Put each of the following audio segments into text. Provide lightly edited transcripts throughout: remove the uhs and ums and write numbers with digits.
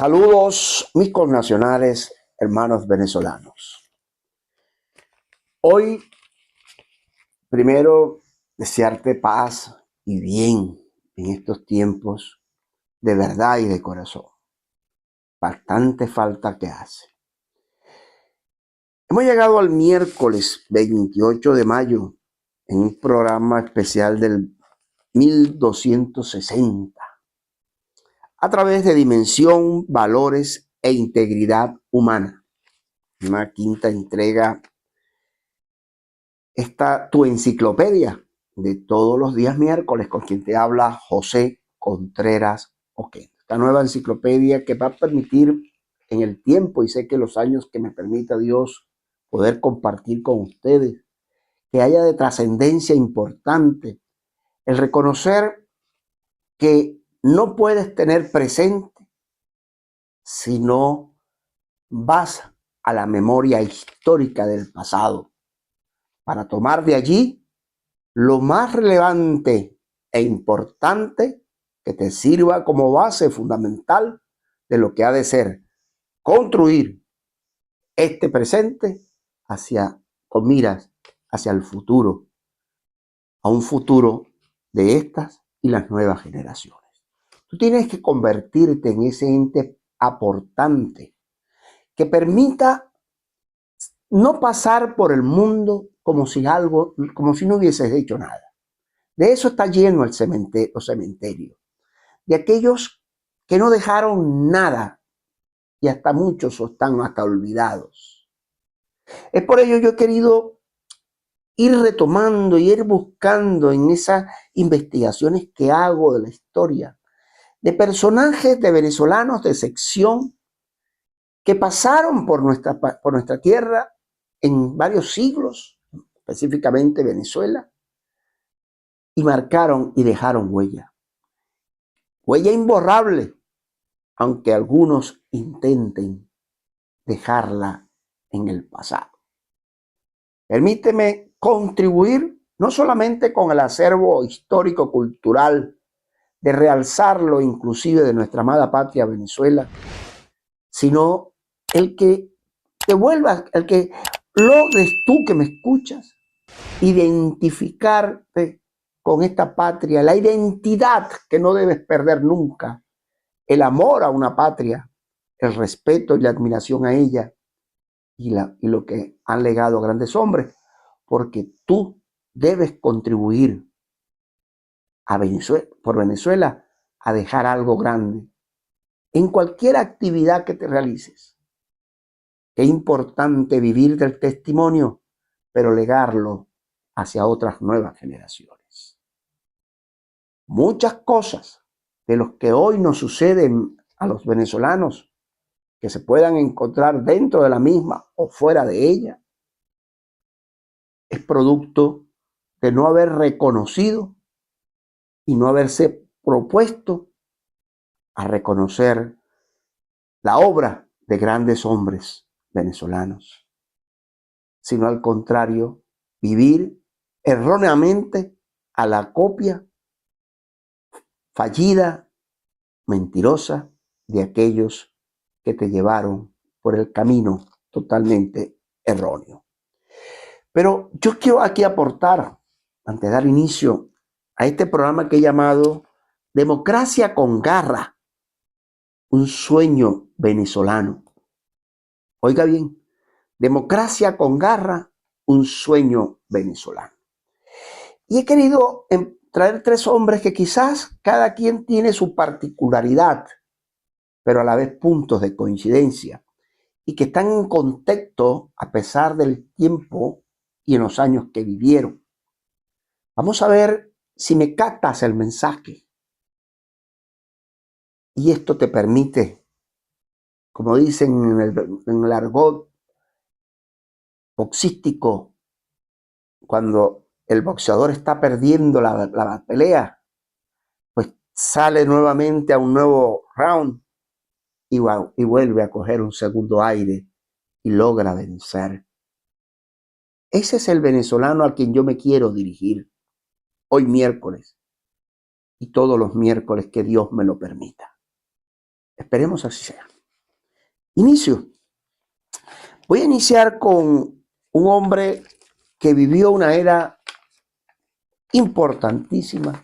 Saludos, mis connacionales, hermanos venezolanos. Hoy, primero, desearte paz y bien en estos tiempos de verdad y de corazón. Bastante falta que hace. Hemos llegado al miércoles 28 de mayo en un programa especial del 1260. A través de Dimensión, Valores e Integridad Humana. Una quinta entrega. Está tu enciclopedia de todos los días miércoles, con quien te habla José Contreras Oquendo. Esta nueva enciclopedia que va a permitir en el tiempo, y sé que los años que me permita Dios poder compartir con ustedes, que haya de trascendencia importante el reconocer que no puedes tener presente si no vas a la memoria histórica del pasado, para tomar de allí lo más relevante e importante que te sirva como base fundamental de lo que ha de ser construir este presente con miras hacia el futuro, a un futuro de estas y las nuevas generaciones. Tú tienes que convertirte en ese ente aportante que permita no pasar por el mundo como si no hubieses hecho nada. De eso está lleno los cementerios. De aquellos que no dejaron nada y hasta muchos están hasta olvidados. Es por ello yo he querido ir retomando y ir buscando en esas investigaciones que hago de la historia de personajes de venezolanos de sección que pasaron por nuestra tierra en varios siglos, específicamente Venezuela, y marcaron y dejaron huella. Huella imborrable, aunque algunos intenten dejarla en el pasado. Permíteme contribuir no solamente con el acervo histórico-cultural, de realzarlo inclusive de nuestra amada patria Venezuela, sino el que logres tú que me escuchas, identificarte con esta patria, la identidad que no debes perder nunca, el amor a una patria, el respeto y la admiración a ella y lo que han legado grandes hombres, porque tú debes contribuir por Venezuela a dejar algo grande en cualquier actividad que te realices. Es importante vivir del testimonio, pero legarlo hacia otras nuevas generaciones. Muchas cosas de los que hoy nos suceden a los venezolanos, que se puedan encontrar dentro de la misma o fuera de ella, es producto de no haber reconocido y no haberse propuesto a reconocer la obra de grandes hombres venezolanos, sino al contrario, vivir erróneamente a la copia fallida, mentirosa, de aquellos que te llevaron por el camino totalmente erróneo. Pero yo quiero aquí aportar, antes de dar inicio a este programa que he llamado Democracia con Garra, un sueño venezolano. Oiga bien, democracia con garra, un sueño venezolano. Y he querido traer tres hombres que quizás cada quien tiene su particularidad, pero a la vez puntos de coincidencia, y que están en contexto a pesar del tiempo y en los años que vivieron. Vamos a ver si me captas el mensaje. Y esto te permite, como dicen en el argot boxístico, cuando el boxeador está perdiendo la pelea, pues sale nuevamente a un nuevo round y vuelve a coger un segundo aire y logra vencer. Ese es el venezolano al quien yo me quiero dirigir hoy miércoles y todos los miércoles que Dios me lo permita. Esperemos así sea. Inicio. Voy a iniciar con un hombre que vivió una era importantísima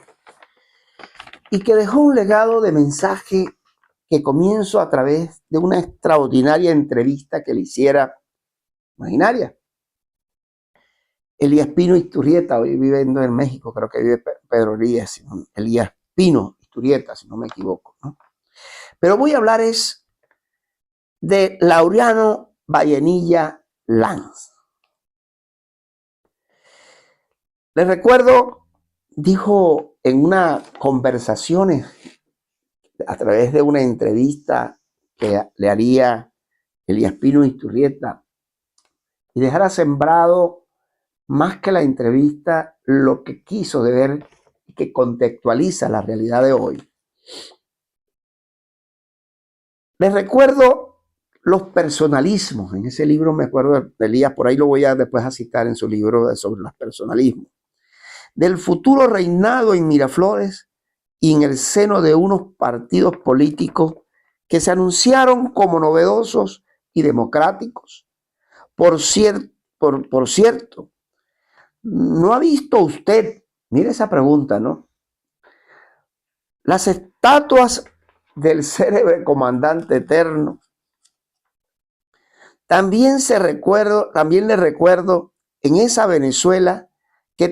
y que dejó un legado de mensaje que comienzo a través de una extraordinaria entrevista que le hiciera, imaginaria, Elías Pino Isturrieta, hoy viviendo en México, creo que vive Pedro Elías Pino Isturrieta, si no me equivoco, ¿no? Pero voy a hablar de Laureano Vallenilla Lanz. Les recuerdo, dijo en una conversación a través de una entrevista que le haría Elías Pino Isturrieta, y dejara sembrado más que la entrevista lo que quiso de ver y que contextualiza la realidad de hoy. Les recuerdo los personalismos. En ese libro me acuerdo de Elías, por ahí lo voy a después a citar en su libro sobre los personalismos. Del futuro reinado en Miraflores y en el seno de unos partidos políticos que se anunciaron como novedosos y democráticos. Por cierto, ¿no ha visto usted, mire esa pregunta, ¿no? Las estatuas del célebre comandante eterno. También le recuerdo en esa Venezuela que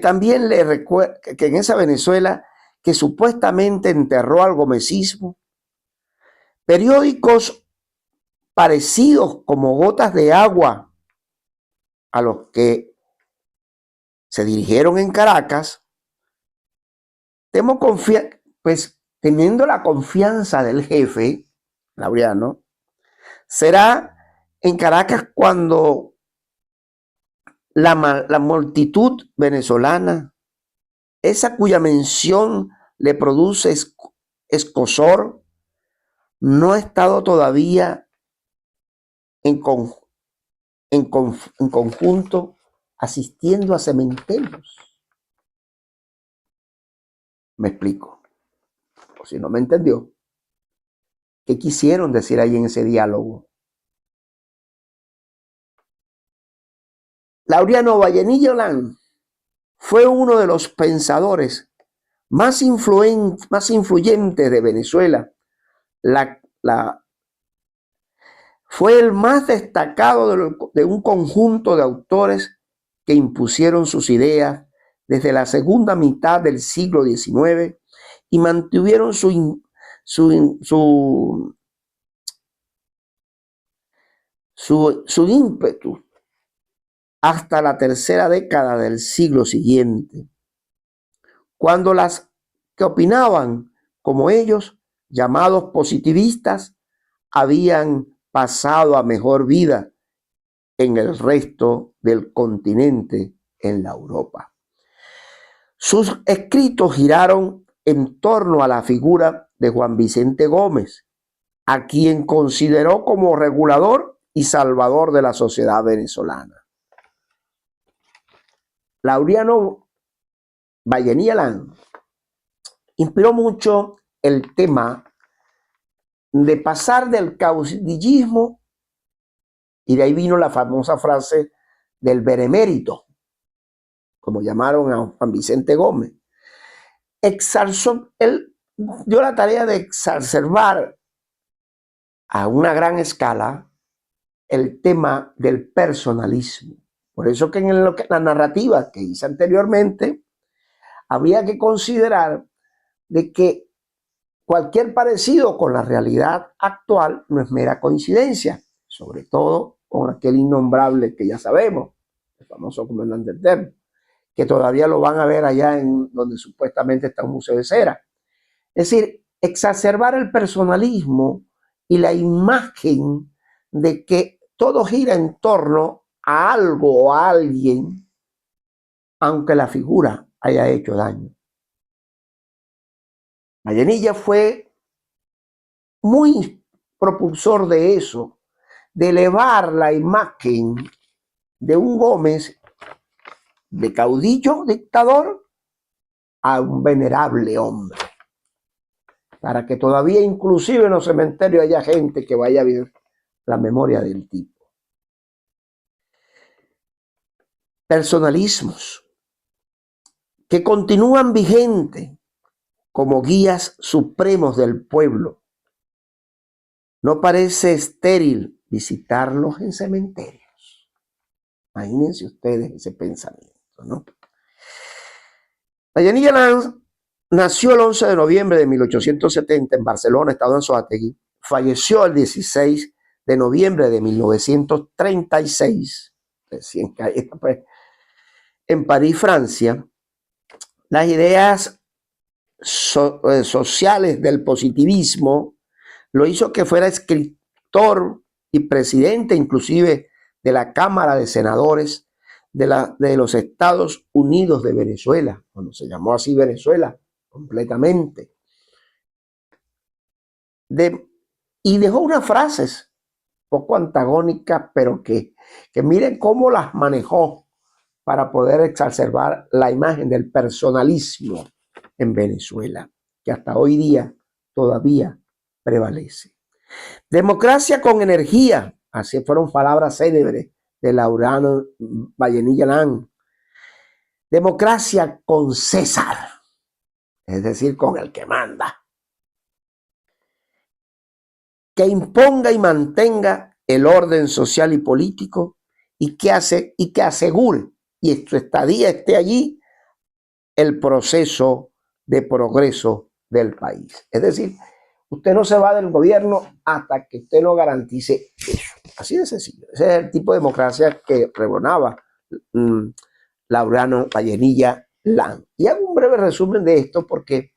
supuestamente enterró al gomecismo, periódicos parecidos como gotas de agua a los que se dirigieron en Caracas, teniendo la confianza del jefe, Laureano, será en Caracas cuando la multitud venezolana, esa cuya mención le produce escozor, no ha estado todavía en conjunto asistiendo a cementerios. Me explico. O si no me entendió, ¿qué quisieron decir ahí en ese diálogo? Laureano Vallenilla Lanz fue uno de los pensadores más influyentes de Venezuela. Fue el más destacado de un conjunto de autores que impusieron sus ideas desde la segunda mitad del siglo XIX y mantuvieron su ímpetu hasta la tercera década del siglo siguiente, cuando las que opinaban como ellos, llamados positivistas, habían pasado a mejor vida en el resto del continente, en la Europa. Sus escritos giraron en torno a la figura de Juan Vicente Gómez, a quien consideró como regulador y salvador de la sociedad venezolana. Laureano Vallenilla Lanz inspiró mucho el tema de pasar del caudillismo, y de ahí vino la famosa frase del benemérito, como llamaron a Juan Vicente Gómez. Él dio la tarea de exacerbar a una gran escala el tema del personalismo. Por eso que en la narrativa que hice anteriormente, habría que considerar de que cualquier parecido con la realidad actual no es mera coincidencia, sobre todo con aquel innombrable que ya sabemos, el famoso comandante eterno, que todavía lo van a ver allá en donde supuestamente está un museo de cera. Es decir, exacerbar el personalismo y la imagen de que todo gira en torno a algo o a alguien, aunque la figura haya hecho daño. Vallenilla fue muy propulsor de eso, de elevar la imagen de un Gómez de caudillo dictador a un venerable hombre, para que todavía inclusive en los cementerios haya gente que vaya la memoria del tipo. Personalismos que continúan vigentes como guías supremos del pueblo. No parece estéril visitarlos en cementerios. Imagínense ustedes ese pensamiento, ¿no? Vallenilla Lanz nació el 11 de noviembre de 1870 en Barcelona, estado Anzoátegui. Falleció el 16 de noviembre de 1936, recién caída, pues, en París, Francia. Las ideas sociales del positivismo lo hizo que fuera escritor y presidente inclusive de la Cámara de Senadores de los Estados Unidos de Venezuela, cuando se llamó así Venezuela completamente. Y dejó unas frases poco antagónicas, pero que miren cómo las manejó para poder exacerbar la imagen del personalismo en Venezuela, que hasta hoy día todavía prevalece. Democracia con energía, así fueron palabras célebres de Laureano Vallenilla Lanz. Democracia con César, es decir, con el que manda. Que imponga y mantenga el orden social y político y que asegure y su estadía esté allí el proceso de progreso del país. Es decir, usted no se va del gobierno hasta que usted no garantice eso. Así de sencillo. Ese es el tipo de democracia que pregonaba Laureano Vallenilla Lanz. Y hago un breve resumen de esto porque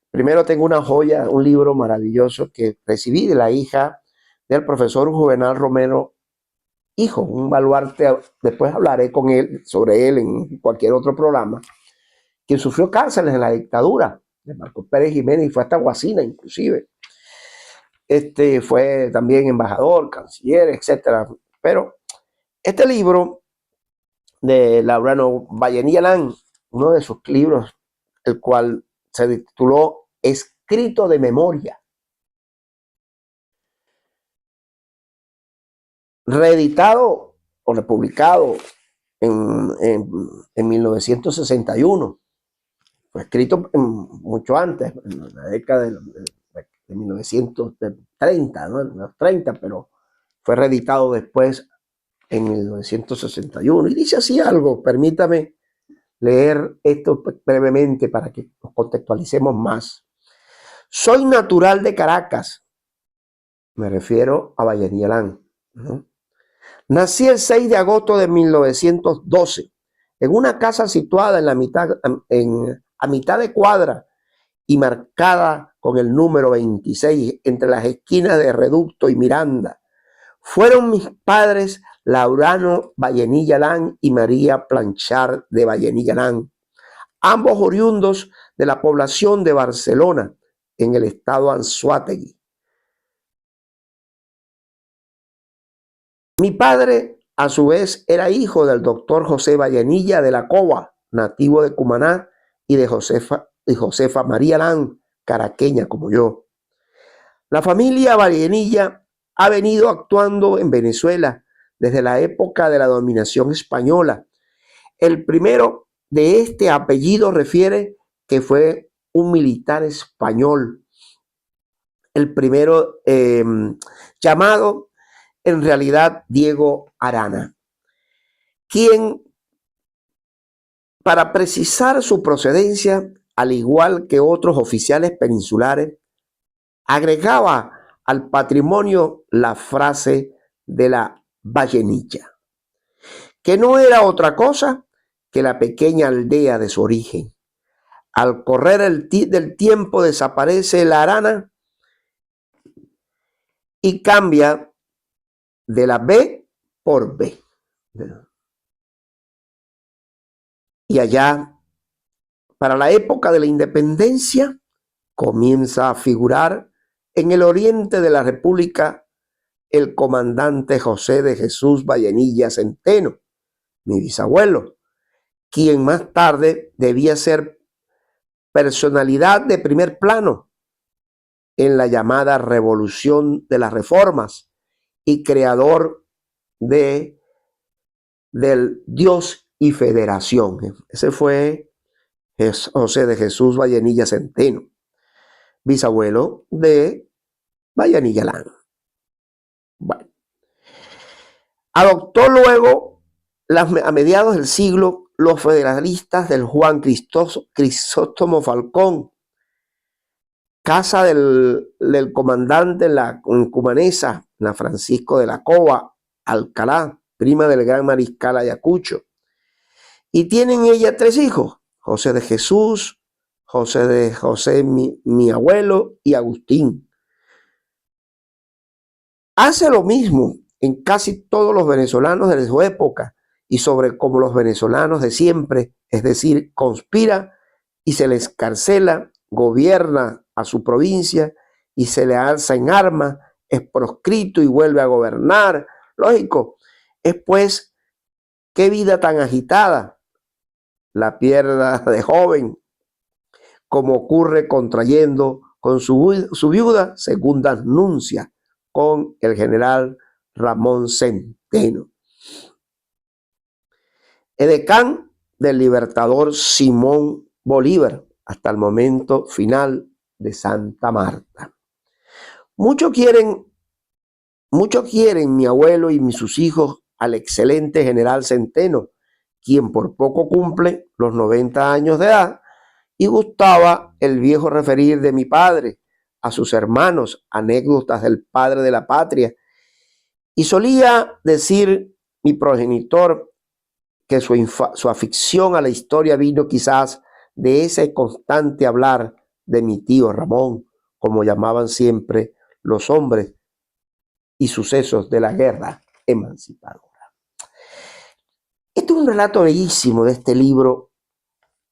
primero tengo una joya, un libro maravilloso que recibí de la hija del profesor Juvenal Romero, hijo, un baluarte. Después hablaré con él sobre él en cualquier otro programa, quien sufrió cárceles en la dictadura de Marcos Pérez Jiménez y fue hasta Guasina inclusive. Fue también embajador, canciller, etc. Pero este libro de Laureano Vallenilla Lanz, uno de sus libros, el cual se tituló Escrito de Memoria, reeditado o republicado en 1961. Fue escrito mucho antes, en la década de 1930, ¿no? Los 30, pero fue reeditado después en 1961. Y dice así algo, permítame leer esto brevemente para que nos contextualicemos más. Soy natural de Caracas, me refiero a Vallenilla Lanz, ¿no? Nací el 6 de agosto de 1912 en una casa situada en la mitad, a mitad de cuadra y marcada con el número 26 entre las esquinas de Reducto y Miranda. Fueron mis padres Laureano Vallenilla Lanz y María Planchar de Vallenilla Lanz, ambos oriundos de la población de Barcelona, en el estado Anzoátegui. Mi padre, a su vez, era hijo del doctor José Vallenilla de la Cova, nativo de Cumaná, y de Josefa María Lanz, caraqueña como yo. La familia Vallenilla ha venido actuando en Venezuela desde la época de la dominación española. El primero de este apellido refiere que fue un militar español, el primero llamado en realidad Diego Arana, quien, para precisar su procedencia, al igual que otros oficiales peninsulares, agregaba al patrimonio la frase de la Vallenilla, que no era otra cosa que la pequeña aldea de su origen. Al correr del tiempo desaparece la Arana y cambia de la B por B. Y allá, para la época de la independencia, comienza a figurar en el oriente de la República el comandante José de Jesús Vallenilla Centeno, mi bisabuelo, quien más tarde debía ser personalidad de primer plano en la llamada Revolución de las Reformas y creador del Dios y Federación. Ese fue José de Jesús Vallenilla Centeno, bisabuelo de Vallenilla Lán. Bueno, adoptó luego, a mediados del siglo, los federalistas del Juan Crisóstomo Falcón, casa del comandante la cumanesa, la Francisco de la Cova Alcalá, prima del gran mariscal Ayacucho. Y tienen ella 3 hijos, José de Jesús, José mi abuelo y Agustín. Hace lo mismo en casi todos los venezolanos de su época y sobre como los venezolanos de siempre, es decir, conspira y se le escarcela, gobierna a su provincia y se le alza en armas, es proscrito y vuelve a gobernar. Lógico, es pues, qué vida tan agitada la pierda de joven, como ocurre contrayendo con su viuda segunda nuncia, con el general Ramón Centeno. Edecán del libertador Simón Bolívar hasta el momento final de Santa Marta. Muchos quieren mi abuelo y sus hijos al excelente general Centeno, quien por poco cumple los 90 años de edad, y gustaba el viejo referir de mi padre a sus hermanos anécdotas del padre de la patria, y solía decir mi progenitor que su afición a la historia vino quizás de ese constante hablar de mi tío Ramón, como llamaban siempre los hombres y sucesos de la guerra emancipadora. Este es un relato bellísimo de este libro.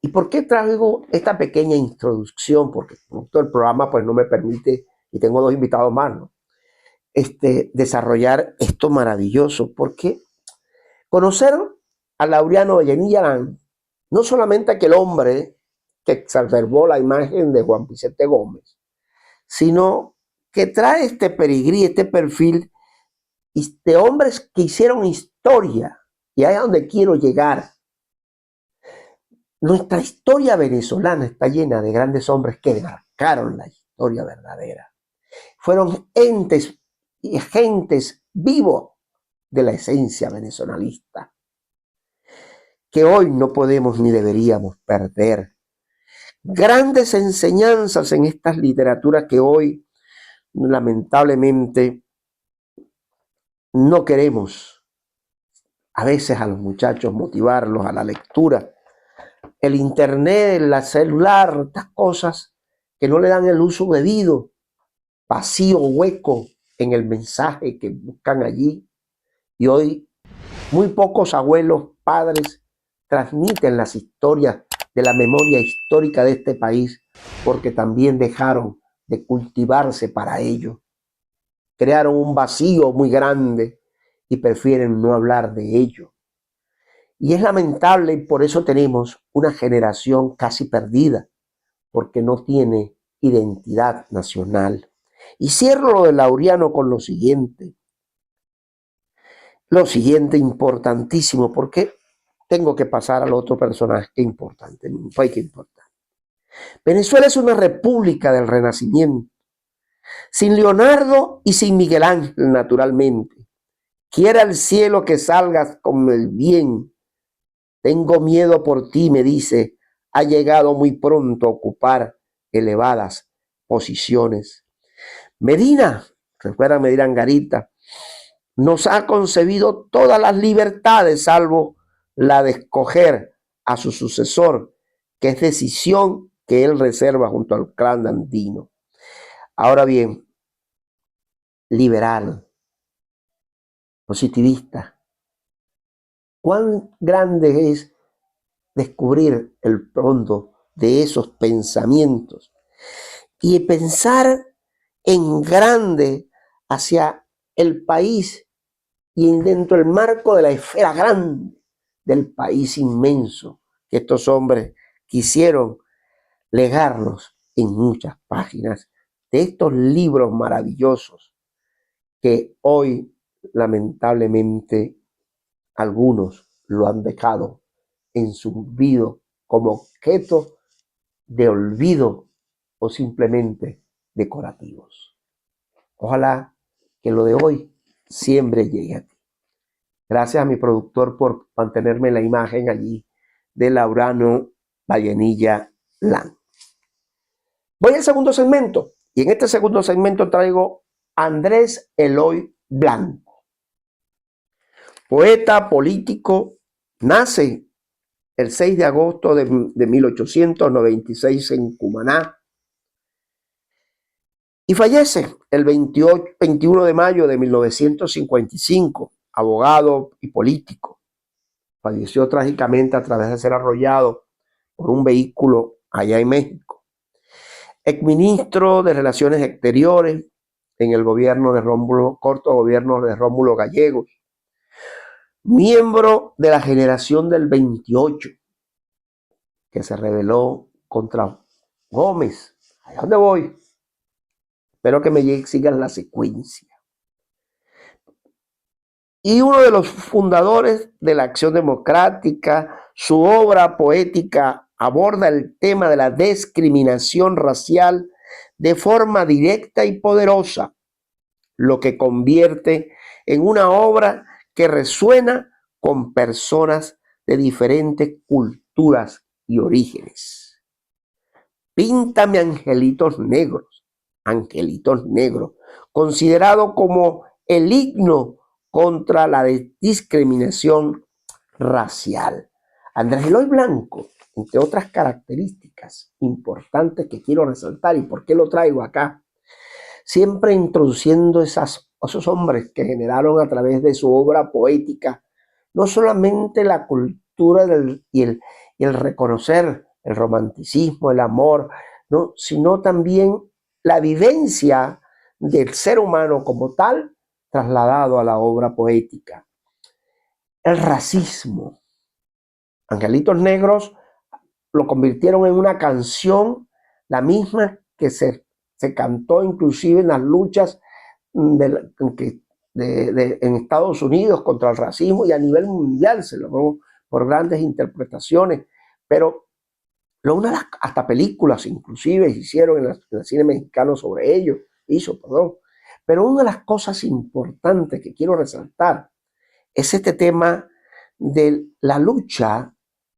¿Y por qué traigo esta pequeña introducción? Porque todo el programa pues no me permite, y tengo 2 invitados más, ¿no? Desarrollar esto maravilloso, porque conocer a Laureano Vallenilla Lán, no solamente aquel hombre que exacerbó la imagen de Juan Vicente Gómez, sino que trae este pedigrí, este perfil de hombres que hicieron historia, y ahí es donde quiero llegar. Nuestra historia venezolana está llena de grandes hombres que marcaron la historia verdadera. Fueron entes y agentes vivos de la esencia venezolista, que hoy no podemos ni deberíamos perder. Grandes enseñanzas en estas literaturas que hoy, lamentablemente, no queremos a veces a los muchachos motivarlos a la lectura. El internet, el celular, estas cosas que no le dan el uso debido, vacío, hueco en el mensaje que buscan allí. Y hoy muy pocos abuelos, padres, transmiten las historias de la memoria histórica de este país, porque también dejaron de cultivarse para ello. Crearon un vacío muy grande y prefieren no hablar de ello. Y es lamentable, y por eso tenemos una generación casi perdida, porque no tiene identidad nacional. Y cierro lo de Laureano con lo siguiente importantísimo, porque tengo que pasar al otro personaje importante, un país importante. Venezuela es una república del Renacimiento, sin Leonardo y sin Miguel Ángel, naturalmente. Quiera el cielo que salgas con el bien. Tengo miedo por ti, me dice, ha llegado muy pronto a ocupar elevadas posiciones. Medina, recuerda Medina Angarita, nos ha concebido todas las libertades, salvo la de escoger a su sucesor, que es decisión que él reserva junto al clan andino. Ahora bien, liberal, positivista, cuán grande es descubrir el fondo de esos pensamientos y pensar en grande hacia el país y dentro del marco de la esfera grande del país inmenso que estos hombres quisieron legarnos en muchas páginas de estos libros maravillosos que hoy lamentablemente algunos lo han dejado en su olvido como objeto de olvido o simplemente decorativos. Ojalá que lo de hoy siempre llegue a ti. Gracias a mi productor por mantenerme la imagen allí de Laurano Vallenilla Lan. Voy al segundo segmento y en este segundo segmento traigo a Andrés Eloy Blanco, poeta, político, nace el 6 de agosto de 1896 en Cumaná y fallece el 21 de mayo de 1955, abogado y político. Falleció trágicamente a través de ser arrollado por un vehículo allá en México. Exministro de Relaciones Exteriores en el gobierno de corto gobierno de Rómulo Gallegos. Miembro de la generación del 28, que se rebeló contra Gómez. ¿A dónde voy? Espero que me sigan la secuencia. Y uno de los fundadores de la Acción Democrática, su obra poética aborda el tema de la discriminación racial de forma directa y poderosa, lo que convierte en una obra que resuena con personas de diferentes culturas y orígenes. Píntame angelitos negros, considerado como el himno contra la discriminación racial. Andrés Eloy Blanco, entre otras características importantes que quiero resaltar y por qué lo traigo acá, siempre introduciendo esos hombres que generaron a través de su obra poética no solamente la cultura y el reconocer el romanticismo, el amor, ¿no?, sino también la vivencia del ser humano como tal trasladado a la obra poética. El racismo. Angelitos Negros lo convirtieron en una canción, la misma que se cantó inclusive en las luchas en Estados Unidos contra el racismo, y a nivel mundial se logró por grandes interpretaciones, pero hasta películas inclusive hicieron en el cine mexicano sobre ello, pero una de las cosas importantes que quiero resaltar es este tema de la lucha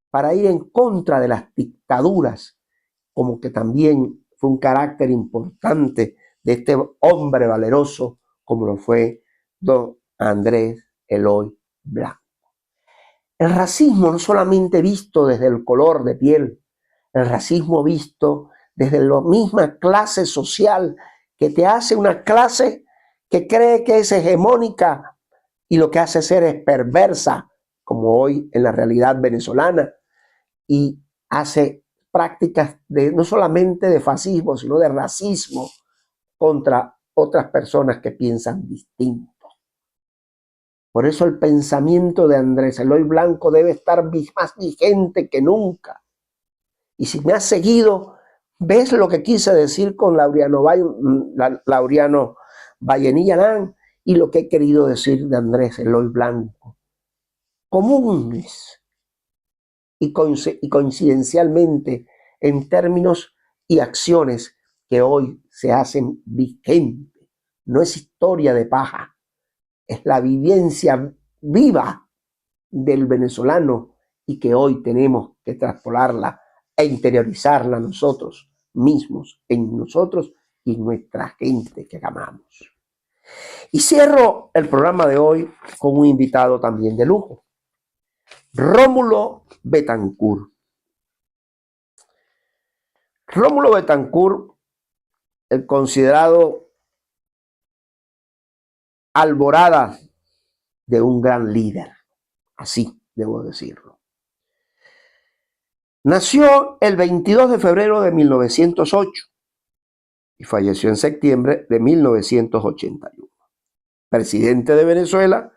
para ir en contra de las dictaduras, como que también fue un carácter importante de este hombre valeroso como lo fue don Andrés Eloy Blanco. El racismo no solamente visto desde el color de piel, el racismo visto desde la misma clase social que te hace una clase que cree que es hegemónica y lo que hace ser es perversa, como hoy en la realidad venezolana, y hace prácticas no solamente de fascismo, sino de racismo contra otras personas que piensan distinto. Por eso el pensamiento de Andrés Eloy Blanco debe estar más vigente que nunca. Y si me has seguido, ves lo que quise decir con Lauriano Vallenilla Lan y lo que he querido decir de Andrés Eloy Blanco. Comunes y coincidencialmente en términos y acciones que hoy se hacen vigentes. No es historia de paja, es la vivencia viva del venezolano y que hoy tenemos que traspolarla e interiorizarla nosotros mismos, en nosotros y nuestra gente que amamos. Y cierro el programa de hoy con un invitado también de lujo, Rómulo Betancourt. Rómulo Betancourt, el considerado alborada de un gran líder, así debo decirlo. Nació el 22 de febrero de 1908 y falleció en septiembre de 1981. Presidente de Venezuela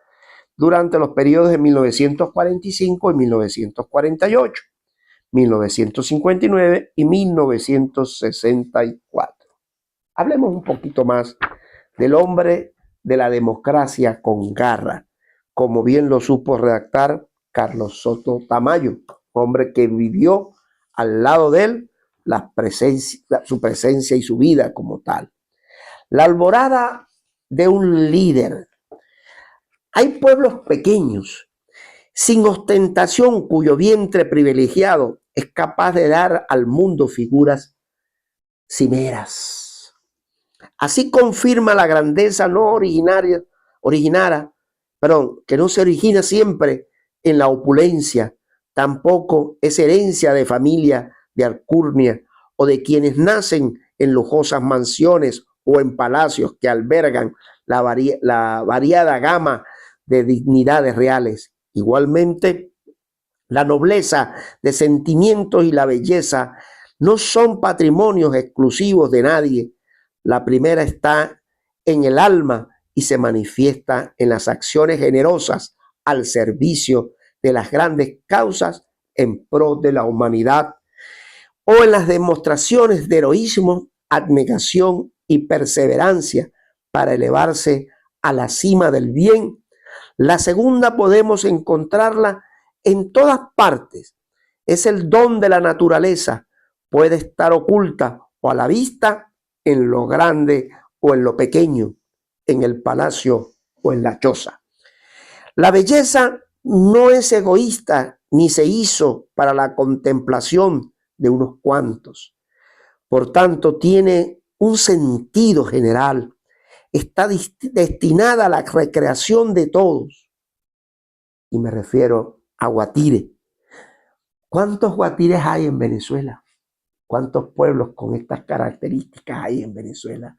durante los periodos de 1945 y 1948, 1959 y 1964. Hablemos un poquito más del hombre de la democracia con garra, como bien lo supo redactar Carlos Soto Tamayo, hombre que vivió al lado de él su presencia y su vida como tal. La alborada de un líder. Hay pueblos pequeños, sin ostentación, cuyo vientre privilegiado es capaz de dar al mundo figuras cimeras. Así confirma la grandeza no que no se origina siempre en la opulencia, tampoco es herencia de familia de alcurnia o de quienes nacen en lujosas mansiones o en palacios que albergan la variada gama de dignidades reales. Igualmente, la nobleza de sentimientos y la belleza no son patrimonios exclusivos de nadie. La primera está en el alma y se manifiesta en las acciones generosas al servicio de las grandes causas en pro de la humanidad, o en las demostraciones de heroísmo, abnegación y perseverancia para elevarse a la cima del bien. La segunda podemos encontrarla en todas partes. Es el don de la naturaleza. Puede estar oculta o a la vista en lo grande o en lo pequeño, en el palacio o en la choza. La belleza no es egoísta ni se hizo para la contemplación de unos cuantos. Por tanto, tiene un sentido general. Está destinada a la recreación de todos. Y me refiero a Guatire. ¿Cuántos Guatires hay en Venezuela? ¿Cuántos pueblos con estas características hay en Venezuela?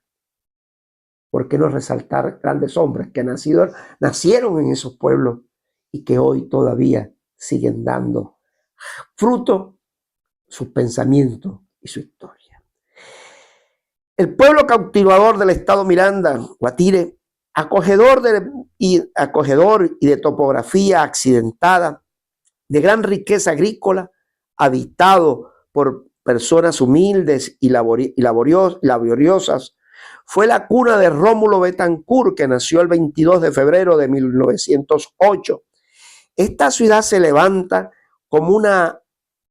¿Por qué no resaltar grandes hombres que nacieron en esos pueblos y que hoy todavía siguen dando fruto sus pensamientos y su historia? El pueblo cautivador del estado Miranda, Guatire, acogedor y de topografía accidentada, de gran riqueza agrícola, habitado por personas humildes y laboriosas, fue la cuna de Rómulo Betancourt, que nació el 22 de febrero de 1908. Esta ciudad se levanta como una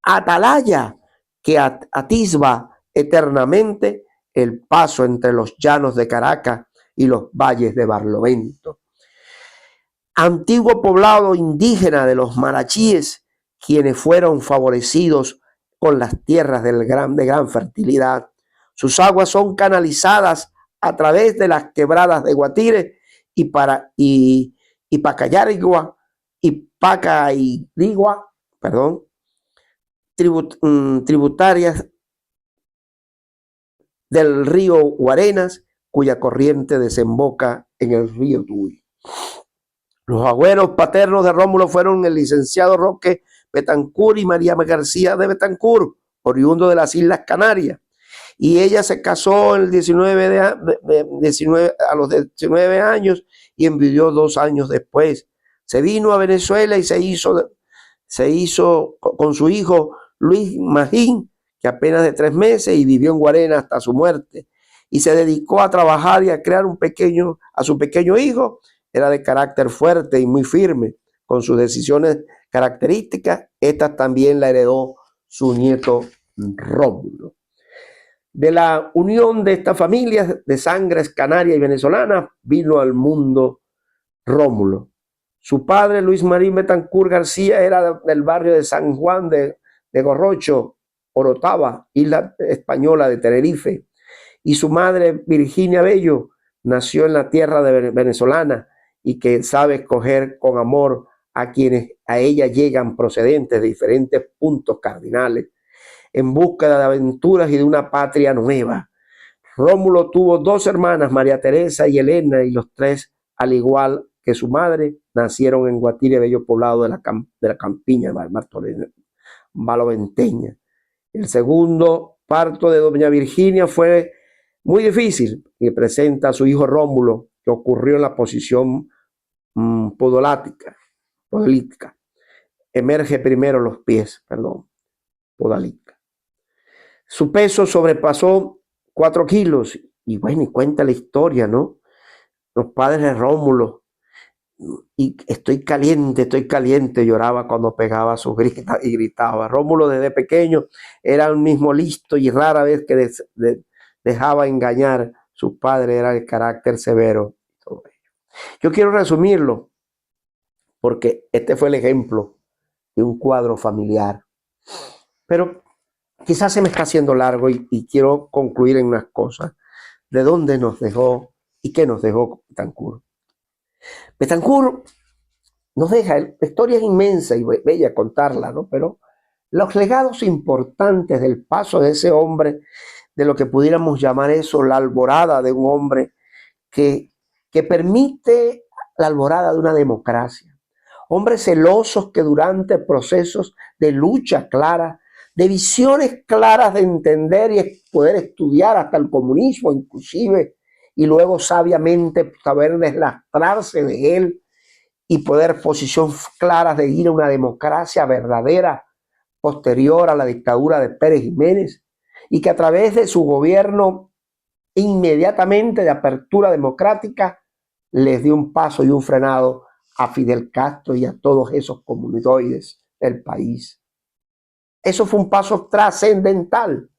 atalaya que atisba eternamente el paso entre los llanos de Caracas y los valles de Barlovento. Antiguo poblado indígena de los marachíes, quienes fueron favorecidos con las tierras de gran fertilidad. Sus aguas son canalizadas a través de las quebradas de Guatire y Pacayarigua y Pacairigua, tributarias del río Guarenas, cuya corriente desemboca en el río Tuy. Los abuelos paternos de Rómulo fueron el licenciado Roque Betancourt y María García de Betancourt, oriundo de las Islas Canarias. Y ella se casó a los 19 años y enviudó 2 años después. Se vino a Venezuela y se hizo con su hijo Luis Magín, que apenas de 3 meses, y vivió en Guarena hasta su muerte. Y se dedicó a trabajar y a crear a su pequeño hijo. Era de carácter fuerte y muy firme, con sus decisiones características. Esta también la heredó su nieto Rómulo. De la unión de estas familias de sangres canaria y venezolana vino al mundo Rómulo. Su padre, Luis Marín Betancourt García, era del barrio de San Juan de Gorrocho, Orotava, isla española de Tenerife. Y su madre, Virginia Bello, nació en la tierra venezolana y que sabe escoger con amor a quienes a ella llegan procedentes de diferentes puntos cardinales, en búsqueda de aventuras y de una patria nueva. Rómulo tuvo 2 hermanas, María Teresa y Elena, y los 3, al igual que su madre, nacieron en Guatire, bello poblado de la campiña baloventeña. El segundo parto de doña Virginia fue muy difícil, y presenta a su hijo Rómulo, que ocurrió en la posición podolítica. Emerge primero los pies, podalítica. Su peso sobrepasó 4 kilos, y bueno, y cuenta la historia, ¿no? los padres de Rómulo, y estoy caliente, lloraba cuando pegaba sus gritas y gritaba. Rómulo desde pequeño era el mismo listo y rara vez que dejaba engañar. Su padre era el carácter severo. Yo quiero resumirlo porque este fue el ejemplo de un cuadro familiar. Pero quizás se me está haciendo largo y quiero concluir en unas cosas. ¿De dónde nos dejó y qué nos dejó Betancourt? Betancourt nos deja, la historia es inmensa y bella contarla, ¿no? Pero los legados importantes del paso de ese hombre, de lo que pudiéramos llamar eso, la alborada de un hombre que permite la alborada de una democracia. Hombres celosos que durante procesos de lucha clara, de visiones claras de entender y poder estudiar hasta el comunismo inclusive, y luego sabiamente saber deslastrarse de él y poder posiciones claras de ir a una democracia verdadera posterior a la dictadura de Pérez Jiménez, y que a través de su gobierno inmediatamente de apertura democrática les dio un paso y un frenado a Fidel Castro y a todos esos comunitoides del país. Eso fue un paso trascendental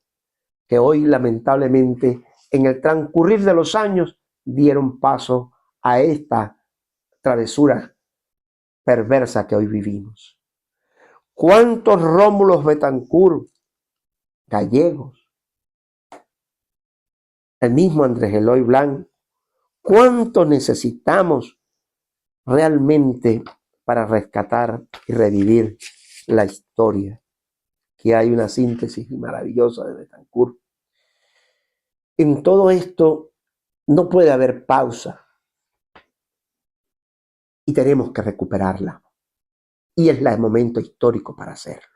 que hoy lamentablemente en el transcurrir de los años dieron paso a esta travesura perversa que hoy vivimos. ¿Cuántos Rómulos Betancourt gallegos? El mismo Andrés Eloy Blanco. ¿Cuánto necesitamos realmente para rescatar y revivir la historia? Que hay una síntesis maravillosa de Betancourt. En todo esto no puede haber pausa y tenemos que recuperarla. Y es el momento histórico para hacerlo.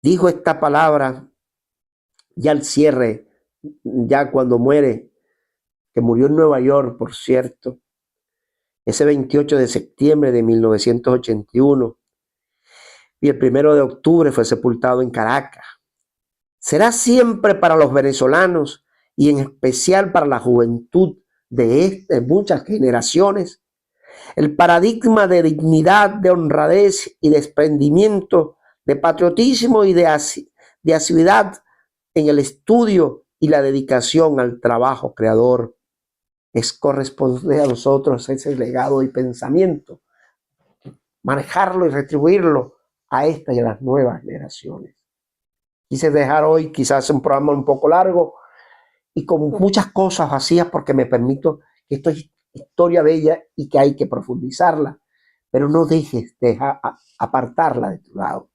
Dijo esta palabra ya al cierre, ya cuando muere, que murió en Nueva York, por cierto, ese 28 de septiembre de 1981, y el 1 de octubre fue sepultado en Caracas. Será siempre para los venezolanos y en especial para la juventud de muchas generaciones el paradigma de dignidad, de honradez y desprendimiento, de patriotismo y de asiduidad en el estudio y la dedicación al trabajo creador. Es corresponder a nosotros ese legado y pensamiento, manejarlo y retribuirlo a esta y a las nuevas generaciones. Quise dejar hoy quizás un programa un poco largo y con muchas cosas vacías porque me permito que esto es historia bella y que hay que profundizarla, pero no dejes de apartarla de tu lado.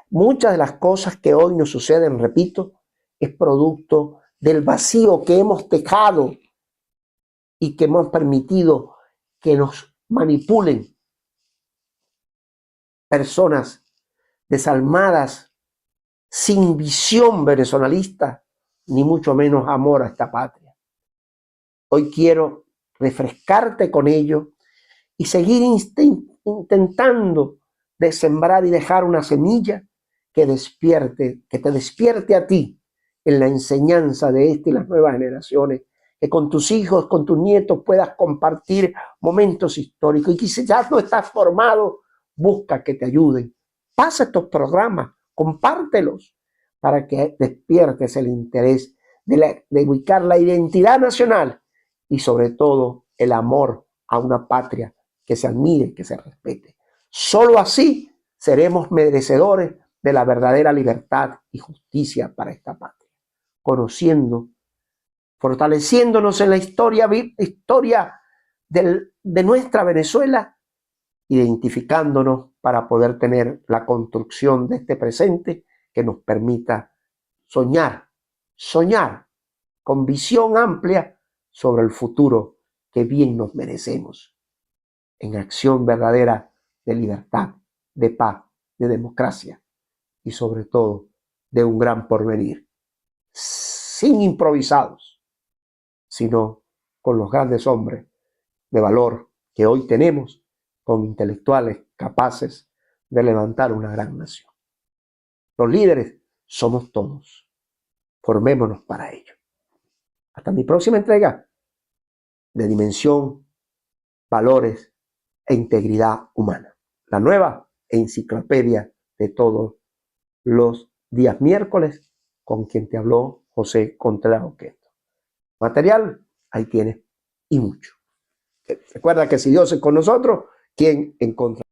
Muchas de las cosas que hoy nos suceden, repito, es producto del vacío que hemos dejado y que hemos permitido que nos manipulen personas desalmadas, sin visión venezolista, ni mucho menos amor a esta patria. Hoy quiero refrescarte con ello y seguir intentando de sembrar y dejar una semilla que te despierte a ti en la enseñanza de esta y las nuevas generaciones, que con tus hijos, con tus nietos puedas compartir momentos históricos. Y quizás no estás formado, busca que te ayuden. Pasa estos programas, compártelos para que despiertes el interés de ubicar la identidad nacional y sobre todo el amor a una patria que se admire, que se respete. Solo así seremos merecedores de la verdadera libertad y justicia para esta patria. Conociendo, fortaleciéndonos en la historia de nuestra Venezuela, identificándonos para poder tener la construcción de este presente que nos permita soñar con visión amplia sobre el futuro que bien nos merecemos, en acción verdadera de libertad, de paz, de democracia y sobre todo de un gran porvenir, sin improvisados, sino con los grandes hombres de valor que hoy tenemos, con intelectuales capaces de levantar una gran nación. Los líderes somos todos. Formémonos para ello. Hasta mi próxima entrega. de dimensión, valores e integridad humana. La nueva enciclopedia de todos los días miércoles, con quien te habló José Contreras Oquendo. Material, ahí tienes, y mucho. Recuerda que si Dios es con nosotros, ¿quién en contra?